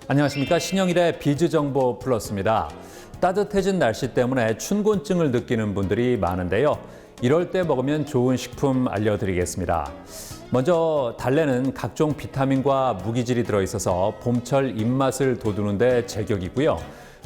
안녕하십니까. 신영일의 비즈정보 플러스입니다. 따뜻해진 날씨 때문에 춘곤증을 느끼는 분들이 많은데요. 이럴 때 먹으면 좋은 식품 알려드리겠습니다. 먼저 달래는 각종 비타민과 무기질이 들어있어서 봄철 입맛을 돋우는 데 제격이고요.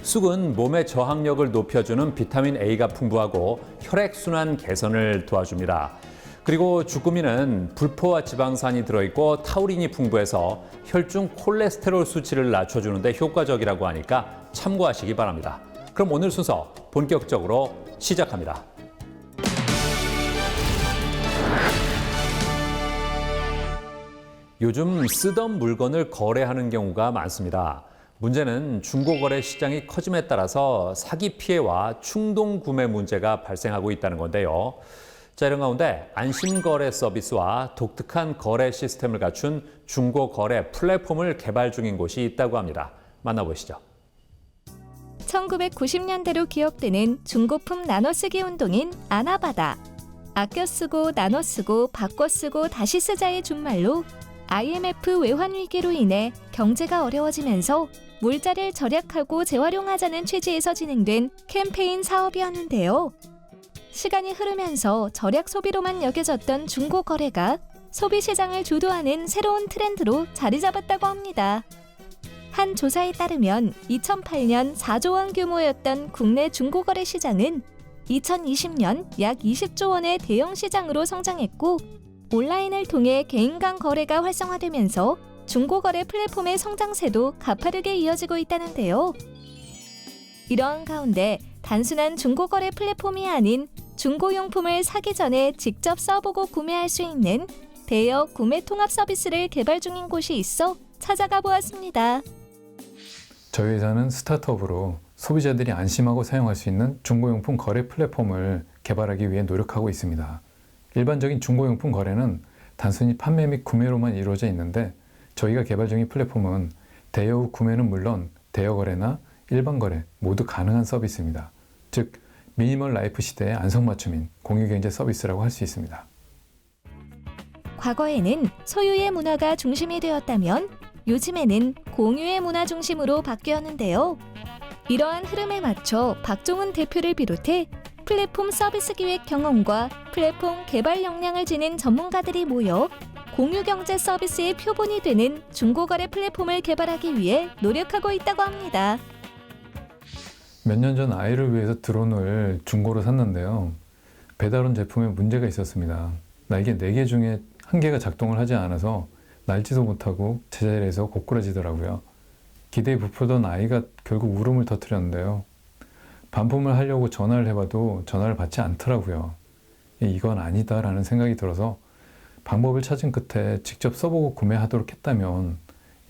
쑥은 몸의 저항력을 높여주는 비타민 A가 풍부하고 혈액순환 개선을 도와줍니다. 그리고 주꾸미는 불포화 지방산이 들어있고 타우린이 풍부해서 혈중 콜레스테롤 수치를 낮춰주는 데 효과적이라고 하니까 참고하시기 바랍니다. 그럼 오늘 순서 본격적으로 시작합니다. 요즘 쓰던 물건을 거래하는 경우가 많습니다. 문제는 중고거래 시장이 커짐에 따라서 사기 피해와 충동 구매 문제가 발생하고 있다는 건데요. 자, 이런 가운데 안심거래 서비스와 독특한 거래 시스템을 갖춘 중고거래 플랫폼을 개발 중인 곳이 있다고 합니다. 만나보시죠. 1990년대로 기억되는 중고품 나눠쓰기 운동인 아나바다. 아껴 쓰고 나눠 쓰고 바꿔 쓰고 다시 쓰자의 준말로 IMF 외환 위기로 인해 경제가 어려워지면서 물자를 절약하고 재활용하자는 취지에서 진행된 캠페인 사업이었는데요. 시간이 흐르면서 절약 소비로만 여겨졌던 중고 거래가 소비 시장을 주도하는 새로운 트렌드로 자리 잡았다고 합니다. 한 조사에 따르면 2008년 4조 원 규모였던 국내 중고 거래 시장은 2020년 약 20조 원의 대형 시장으로 성장했고, 온라인을 통해 개인 간 거래가 활성화되면서 중고거래 플랫폼의 성장세도 가파르게 이어지고 있다는데요. 이러한 가운데 단순한 중고거래 플랫폼이 아닌 중고용품을 사기 전에 직접 써보고 구매할 수 있는 대여 구매 통합 서비스를 개발 중인 곳이 있어 찾아가 보았습니다. 저희 회사는 스타트업으로 소비자들이 안심하고 사용할 수 있는 중고용품 거래 플랫폼을 개발하기 위해 노력하고 있습니다. 일반적인 중고용품 거래는 단순히 판매 및 구매로만 이루어져 있는데, 저희가 개발 중인 플랫폼은 대여 후 구매는 물론 대여 거래나 일반 거래 모두 가능한 서비스입니다. 즉, 미니멀 라이프 시대의 안성맞춤인 공유경제 서비스라고 할 수 있습니다. 과거에는 소유의 문화가 중심이 되었다면 요즘에는 공유의 문화 중심으로 바뀌었는데요. 이러한 흐름에 맞춰 박종훈 대표를 비롯해 플랫폼 서비스 기획 경험과 플랫폼 개발 역량을 지닌 전문가들이 모여 공유경제 서비스의 표본이 되는 중고거래 플랫폼을 개발하기 위해 노력하고 있다고 합니다. 몇 년 전 아이를 위해서 드론을 중고로 샀는데요. 배달 온 제품에 문제가 있었습니다. 날개 4개 중에 1개가 작동을 하지 않아서 날지도 못하고 제자리에서 고꾸라지더라고요. 기대에 부풀던 아이가 결국 울음을 터뜨렸는데요. 반품을 하려고 전화를 해봐도 전화를 받지 않더라고요. 이건 아니다라는 생각이 들어서 방법을 찾은 끝에 직접 써보고 구매하도록 했다면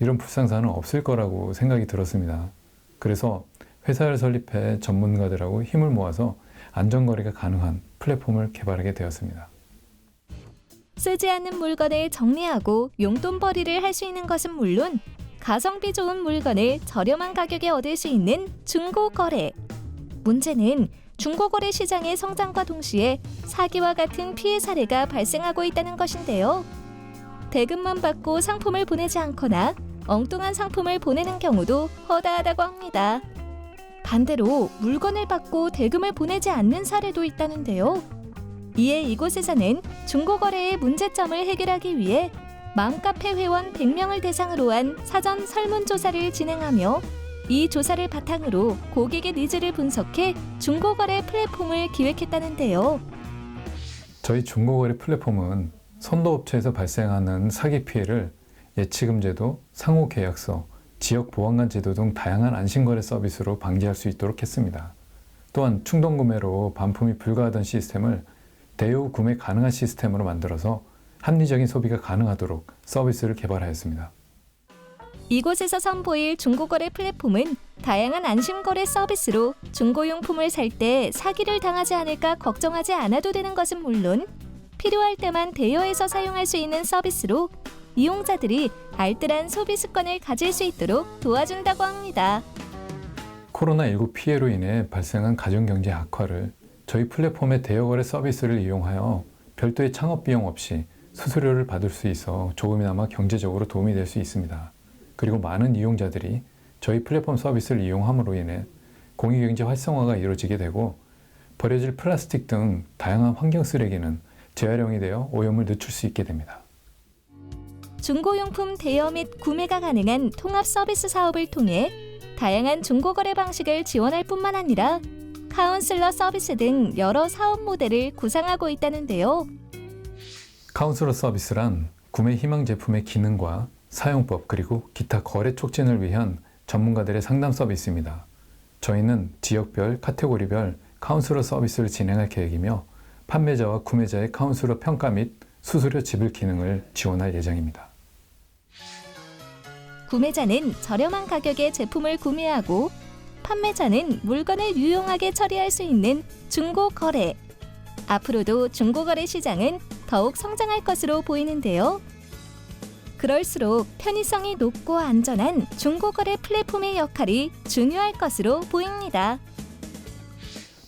이런 불상사는 없을 거라고 생각이 들었습니다. 그래서 회사를 설립해 전문가들하고 힘을 모아서 안전거래가 가능한 플랫폼을 개발하게 되었습니다. 쓰지 않는 물건을 정리하고 용돈벌이를 할 수 있는 것은 물론 가성비 좋은 물건을 저렴한 가격에 얻을 수 있는 중고거래. 문제는 중고거래 시장의 성장과 동시에 사기와 같은 피해 사례가 발생하고 있다는 것인데요. 대금만 받고 상품을 보내지 않거나 엉뚱한 상품을 보내는 경우도 허다하다고 합니다. 반대로 물건을 받고 대금을 보내지 않는 사례도 있다는데요. 이에 이곳에서는 중고거래의 문제점을 해결하기 위해 맘카페 회원 100명을 대상으로 한 사전 설문조사를 진행하며 이 조사를 바탕으로 고객의 니즈를 분석해 중고거래 플랫폼을 기획했다는데요. 저희 중고거래 플랫폼은 선도업체에서 발생하는 사기 피해를 예치금 제도, 상호 계약서, 지역 보안관 제도 등 다양한 안심거래 서비스로 방지할 수 있도록 했습니다. 또한 충동구매로 반품이 불가하던 시스템을 대여 후 구매 가능한 시스템으로 만들어서 합리적인 소비가 가능하도록 서비스를 개발하였습니다. 이곳에서 선보일 중고거래 플랫폼은 다양한 안심거래 서비스로 중고용품을 살 때 사기를 당하지 않을까 걱정하지 않아도 되는 것은 물론 필요할 때만 대여해서 사용할 수 있는 서비스로 이용자들이 알뜰한 소비 습관을 가질 수 있도록 도와준다고 합니다. 코로나19 피해로 인해 발생한 가정경제 악화를 저희 플랫폼의 대여거래 서비스를 이용하여 별도의 창업 비용 없이 수수료를 받을 수 있어 조금이나마 경제적으로 도움이 될 수 있습니다. 그리고 많은 이용자들이 저희 플랫폼 서비스를 이용함으로 인해 공유경제 활성화가 이루어지게 되고 버려질 플라스틱 등 다양한 환경 쓰레기는 재활용이 되어 오염을 늦출 수 있게 됩니다. 중고용품 대여 및 구매가 가능한 통합 서비스 사업을 통해 다양한 중고거래 방식을 지원할 뿐만 아니라 카운슬러 서비스 등 여러 사업 모델을 구상하고 있다는데요. 카운슬러 서비스란 구매 희망 제품의 기능과 사용법 그리고 기타 거래 촉진을 위한 전문가들의 상담 서비스입니다. 저희는 지역별, 카테고리별 카운슬러 서비스를 진행할 계획이며 판매자와 구매자의 카운슬러 평가 및 수수료 지불 기능을 지원할 예정입니다. 구매자는 저렴한 가격에 제품을 구매하고 판매자는 물건을 유용하게 처리할 수 있는 중고거래. 앞으로도 중고거래 시장은 더욱 성장할 것으로 보이는데요. 그럴수록 편의성이 높고 안전한 중고거래 플랫폼의 역할이 중요할 것으로 보입니다.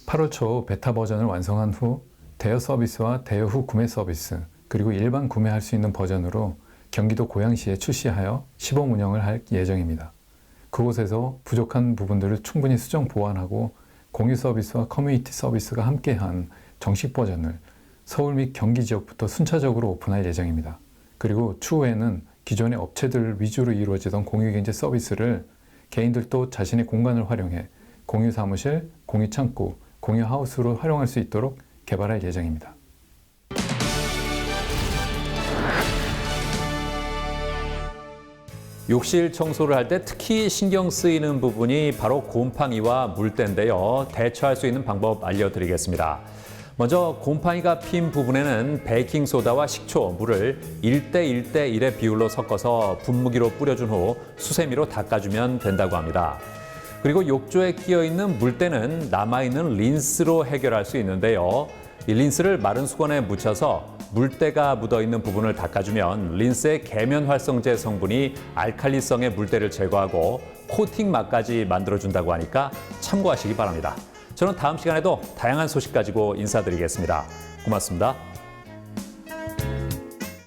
8월 초 베타 버전을 완성한 후 대여 서비스와 대여 후 구매 서비스 그리고 일반 구매할 수 있는 버전으로 경기도 고양시에 출시하여 시범 운영을 할 예정입니다. 그곳에서 부족한 부분들을 충분히 수정 보완하고 공유 서비스와 커뮤니티 서비스가 함께한 정식 버전을 서울 및 경기 지역부터 순차적으로 오픈할 예정입니다. 그리고 추후에는 기존의 업체들 위주로 이루어지던 공유경제 서비스를 개인들도 자신의 공간을 활용해 공유 사무실, 공유 창고, 공유 하우스로 활용할 수 있도록 개발할 예정입니다. 욕실 청소를 할 때 특히 신경 쓰이는 부분이 바로 곰팡이와 물때인데요. 대처할 수 있는 방법 알려드리겠습니다. 먼저 곰팡이가 핀 부분에는 베이킹소다와 식초, 물을 1:1:1의 비율로 섞어서 분무기로 뿌려준 후 수세미로 닦아주면 된다고 합니다. 그리고 욕조에 끼어있는 물때는 남아있는 린스로 해결할 수 있는데요. 이 린스를 마른 수건에 묻혀서 물때가 묻어있는 부분을 닦아주면 린스의 계면 활성제 성분이 알칼리성의 물때를 제거하고 코팅 맛까지 만들어준다고 하니까 참고하시기 바랍니다. 저는 다음 시간에도 다양한 소식 가지고 인사드리겠습니다. 고맙습니다.